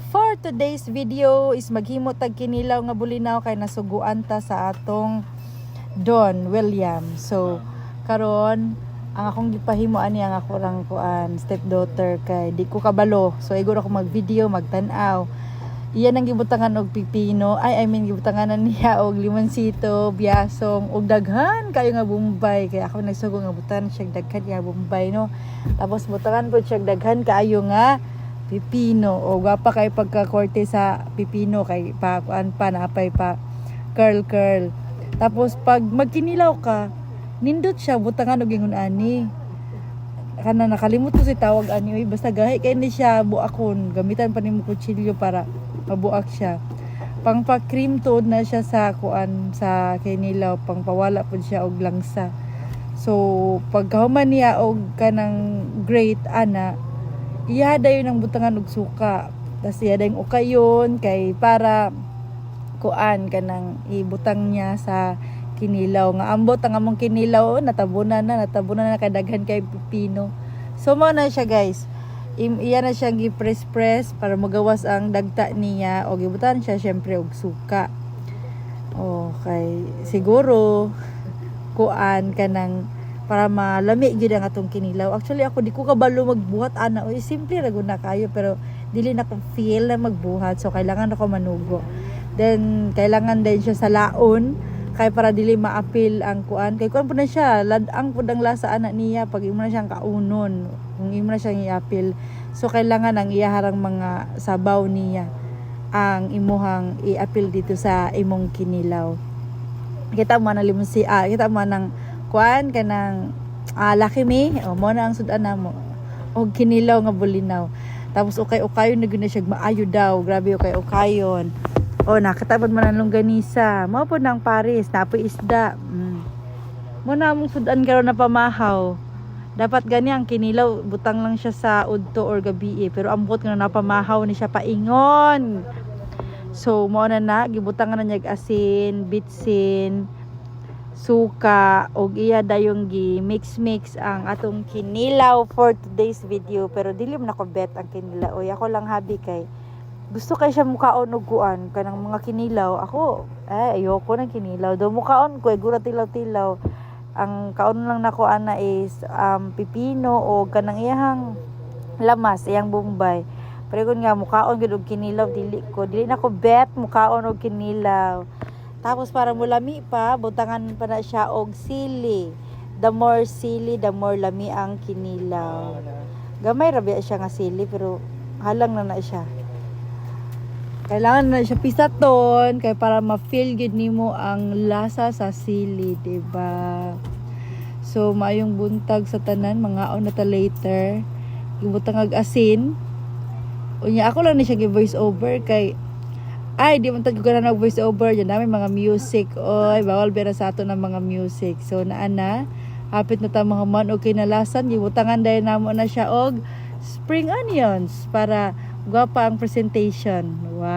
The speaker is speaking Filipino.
for today's video is maghimo tag kinilaw nga bulinaw kay nasuguan ta sa atong Don William. So karon ang akong gipahimo ani ang ako rang kuan stepdaughter kay di ko kabalo. So iguro ako mag-video, magtan-aw. Iyan ang gibutangan og pipino. Gibutangan niya og limonsito, biyasong og daghan kayo nga Bombay. Kaya ako nagsugo nga butan siya daghan nga Bombay no. Tapos butangan po siya daghan kaayo nga pipino o gwapa kay pagka-korte sa pipino kay pa kuan pa napay pa curl. Tapos pag magkinilaw ka, nindot siya butangan og ingon ani. Kana nakalimot ko si tawag ani basta gahi kay ni siya buakon. Gamitan pa nimo kutsilyo para mabuak siya. Pang pa-cream toad na siya sa kuan sa kinilaw, pang pawala pud siya og langsa. So pagkahuman niya og kanang great ana, iya dayon ang butangan og suka. Tas iya dayon ukayon kay para kuan kanang ibutang niya sa kinilaw nga ambot ang among kinilaw natabunan na kadaghan kay pipino. So mo na siya guys. Iya na siyang gi-press para magawas ang dagta niya o gibutan siya syempre og suka. Okay, siguro kuan kanang para malami gyud ang atong kinilaw. Actually ako di ko kabalo magbuhat ana. Simple ra gud na kayo pero dili na ko feel na magbuhat so kailangan ako manugo. Then kailangan din siya sa laon kay para dili maapil ang kuan kay kuan pud na siya ladang pud ang lasa ana niya pag imo na siyang kaunon kung imo na siyang iapil so kailangan ang iyaharang mga sabaw niya ang imuhang iapil dito sa imong kinilaw. Kita mo na kita mo nang kuan kanang laki mi mo na ang sudan namo og kinilaw nga bulinaw tapos ukay-ukayon na gyud na siya maayo daw grabe ukay-ukayon. Nakatabad man ang longganisa. Mao po ng Paris, napoy isda. Mo na mong sudan karon na pamahaw. Dapat gani ang kinilaw, butang lang siya sa udto or gabi pero ambot nga napamahaw ni siya paingon. So mo na gibutangan na niya asin, bitsin, suka og iya dayong gi mix ang atong kinilaw for today's video pero dili man ako bet ang kinilaw. Ako lang habi kay gusto kay siya mukaon og kuan kanang mga kinilaw ako ayoko ng kinilaw do mukaon ko gura tilaw ang kaon lang nako ana is pipino o kanang iyang lamas iyang Bombay pero kun nga mukaon gud og kinilaw dili na ko bet mukaon og kinilaw tapos para mulami pa butangan pa na siya og sili the more lami ang kinilaw gamay ra biya siya nga sili pero halang na siya. Kailangan na siya pisaton kay para ma-feel gid nimo ang lasa sa sili, diba? So maayong buntag sa tanan, mangaon na ta later. Gibutang ag asin. Unya ako lang ni siya gi-voice over kay di man tag ko na voice over, yan namin mga music. Bawal bera sa ato ng mga music. So naana, hapit na ta mga man okay na lasan, gibutangan dahil namo na siya og spring onions para gwapa ang presentation. Wow.